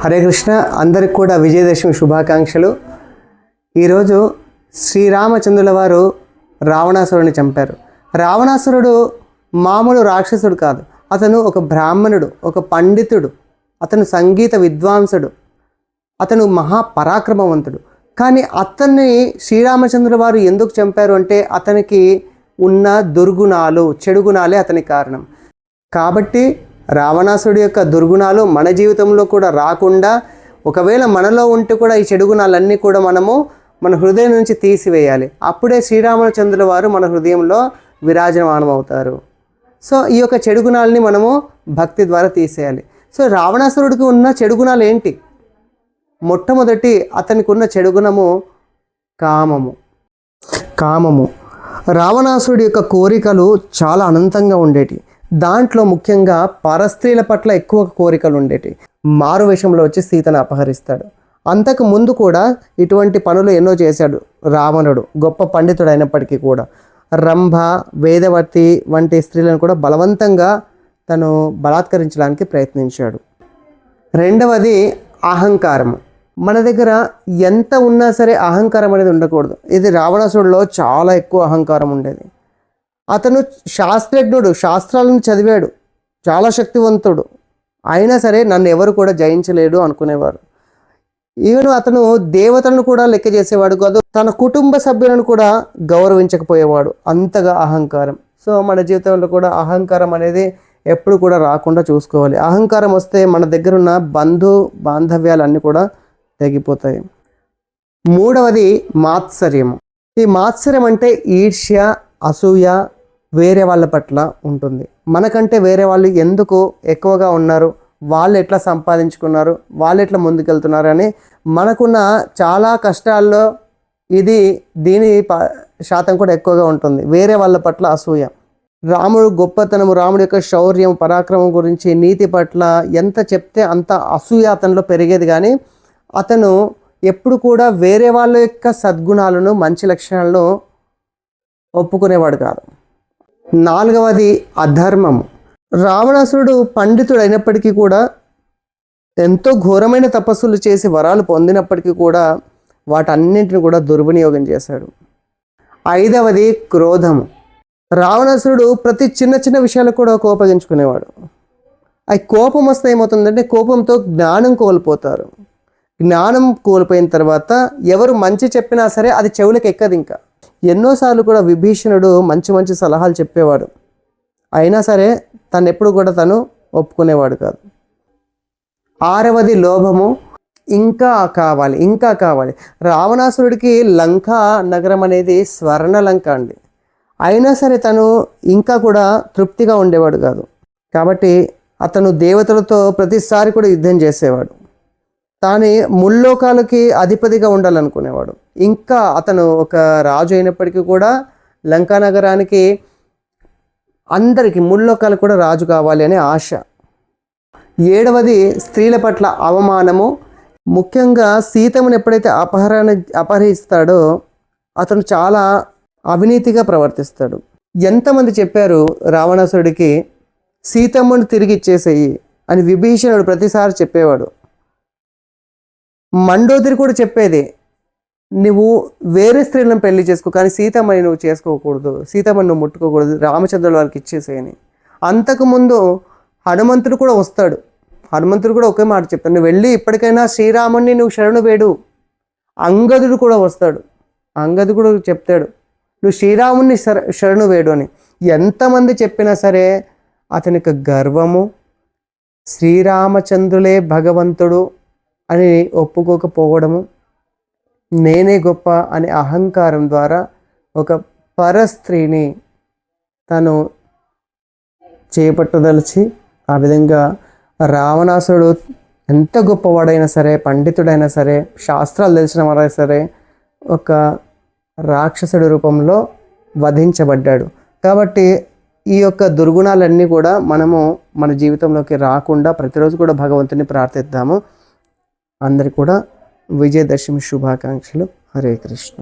హరే కృష్ణ. అందరికి కూడా విజయదశమి శుభాకాంక్షలు. ఈరోజు శ్రీరామచంద్రుల వారు రావణాసురుడిని చంపారు. రావణాసురుడు మామూలు రాక్షసుడు కాదు, అతను ఒక బ్రాహ్మణుడు, ఒక పండితుడు, అతను సంగీత విద్వాంసుడు, అతను మహాపరాక్రమవంతుడు. కానీ అతన్ని శ్రీరామచంద్రుల వారు ఎందుకు చంపారు అంటే అతనికి ఉన్న దుర్గుణాలు, చెడు గుణాలే అతనికి కారణం. కాబట్టి రావణాసుడి యొక్క దుర్గుణాలు మన జీవితంలో కూడా రాకుండా, ఒకవేళ మనలో ఉంటే కూడా ఈ చెడు గుణాలన్నీ కూడా మనము మన హృదయం నుంచి తీసివేయాలి. అప్పుడే శ్రీరామచంద్రుల వారు మన హృదయంలో విరాజమానం అవుతారు. సో ఈ యొక్క చెడు గుణాలని మనము భక్తి ద్వారా తీసేయాలి. సో రావణాసురుడికి ఉన్న చెడు గుణాలు ఏంటి? మొట్టమొదటి అతనికి ఉన్న చెడు గుణము కామము. రావణాసురుడి యొక్క కోరికలు చాలా అనంతంగా ఉండేటి. దాంట్లో ముఖ్యంగా పరస్త్రీల పట్ల ఎక్కువ కోరికలు ఉండేటి. మారు వేషంలో వచ్చి సీతను అపహరిస్తాడు. అంతకు ముందు కూడా ఇటువంటి పనులు ఎన్నో చేశాడు రావణుడు, గొప్ప పండితుడు అయినప్పటికీ కూడా. రంభ, వేదవతి వంటి స్త్రీలను కూడా బలవంతంగా తను బలాత్కరించడానికి ప్రయత్నించాడు. రెండవది అహంకారం. మన దగ్గర ఎంత ఉన్నా సరే అహంకారం అనేది ఉండకూడదు. ఇది రావణాసురుడిలో చాలా ఎక్కువ అహంకారం ఉండేది. అతను శాస్త్రజ్ఞుడు, శాస్త్రాలను చదివాడు, చాలా శక్తివంతుడు, అయినా సరే నన్ను ఎవరు కూడా జయించలేడు అనుకునేవారు. ఈవెన్ అతను దేవతలను కూడా లెక్క చేసేవాడు కాదు, తన కుటుంబ సభ్యులను కూడా గౌరవించకపోయేవాడు. అంతగా అహంకారం. సో మన జీవితంలో కూడా అహంకారం అనేది ఎప్పుడు కూడా రాకుండా చూసుకోవాలి. అహంకారం వస్తే మన దగ్గర ఉన్న బాంధవ్యాలన్నీ కూడా తెగిపోతాయి. మూడవది మాత్సర్యము. ఈ మాత్సర్యం అంటే ఈర్ష్య, అసూయ వేరే వాళ్ళ పట్ల ఉంటుంది. మనకంటే వేరే వాళ్ళు ఎందుకు ఎక్కువగా ఉన్నారు, వాళ్ళు ఎట్లా సంపాదించుకున్నారు, వాళ్ళు ఎట్లా ముందుకెళ్తున్నారు అని మనకున్న చాలా కష్టాల్లో దీని శాతం కూడా ఎక్కువగా ఉంటుంది. వేరే వాళ్ళ పట్ల అసూయ. రాముడు గొప్పతనము, రాముడి యొక్క శౌర్యం, పరాక్రమం గురించి, నీతి పట్ల ఎంత చెప్తే అంత అసూయ అతనిలో పెరిగేది. కానీ అతను ఎప్పుడు కూడా వేరే వాళ్ళ యొక్క సద్గుణాలను, మంచి లక్షణాలను ఒప్పుకునేవాడు కాదు. నాలుగవది అధర్మము. రావణాసురుడు పండితుడు అయినప్పటికీ కూడా, ఎంతో ఘోరమైన తపస్సులు చేసి వరాలు పొందినప్పటికీ కూడా వాటన్నింటిని కూడా దుర్వినియోగం చేశాడు. ఐదవది క్రోధము. రావణాసురుడు ప్రతి చిన్న చిన్న విషయాలకు కూడా కోపగించుకునేవాడు. ఆ కోపం వస్తే ఏమవుతుందంటే కోపంతో జ్ఞానం కోల్పోతారు. జ్ఞానం కోల్పోయిన తర్వాత ఎవరు మంచి చెప్పినా సరే అది చెవులకు ఎక్కదు. ఇంకా ఎన్నోసార్లు కూడా విభీషణుడు మంచి మంచి సలహాలు చెప్పేవాడు, అయినా సరే ఎప్పుడు కూడా తను ఒప్పుకునేవాడు కాదు. ఆరవది లోభము. ఇంకా కావాలి. రావణాసురుడికి లంకా నగరం అనేది స్వర్ణ లంక అండి, అయినా సరే తను ఇంకా కూడా తృప్తిగా ఉండేవాడు కాదు. కాబట్టి అతను దేవతలతో ప్రతిసారి కూడా యుద్ధం చేసేవాడు. తాను ముల్లోకాలకి అధిపతిగా ఉండాలనుకునేవాడు. ఇంకా అతను ఒక రాజు అయినప్పటికీ కూడా లంకా నగరానికి, అందరికీ ముల్లోకాలకు కూడా రాజు కావాలి అనే ఆశ. ఏడవది స్త్రీల పట్ల అవమానము. ముఖ్యంగా సీతమ్మను ఎప్పుడైతే అపహరిస్తాడో అతను చాలా అవినీతిగా ప్రవర్తిస్తాడు. ఎంతమంది చెప్పారు రావణాసురుడికి సీతమ్మను తిరిగి ఇచ్చేసేయి అని విభీషణుడు ప్రతిసారి చెప్పేవాడు. మండోదరి కూడా చెప్పేది, నువ్వు వేరే స్త్రీలను పెళ్లి చేసుకో, కానీ సీతమ్మని నువ్వు చేసుకోకూడదు, సీతమ్మని నువ్వు ముట్టుకోకూడదు, రామచంద్రుల వారికి ఇచ్చేసేయని. అంతకుముందు హనుమంతుడు కూడా వస్తాడు. హనుమంతుడు కూడా ఒకే మాట చెప్తాడు, నువ్వు వెళ్ళి ఇప్పటికైనా శ్రీరాముడిని నువ్వు శరణు వేడు. అంగదుడు కూడా వస్తాడు, అంగదుడు కూడా చెప్తాడు, నువ్వు శ్రీరాముడిని శరణు వేడు అని. ఎంతమంది చెప్పినా సరే అతనికి గర్వము, శ్రీరామచంద్రులే భగవంతుడు అని ఒప్పుకోకపోవడము, నేనే గొప్ప అనే అహంకారం ద్వారా ఒక పరస్త్రీని తను చేపట్టదలిచి, ఆ విధంగా రావణాసురుడు ఎంత గొప్పవాడైనా సరే, పండితుడైనా సరే, శాస్త్రాలు తెలిసిన వాడైనా సరే ఒక రాక్షసుడి రూపంలో వధించబడ్డాడు. కాబట్టి ఈ యొక్క దుర్గుణాలన్నీ కూడా మనము మన జీవితంలోకి రాకుండా ప్రతిరోజు కూడా భగవంతుని ప్రార్థిద్దాము. అందరికీ కూడా విజయదశమి శుభాకాంక్షలు. హరే కృష్ణ.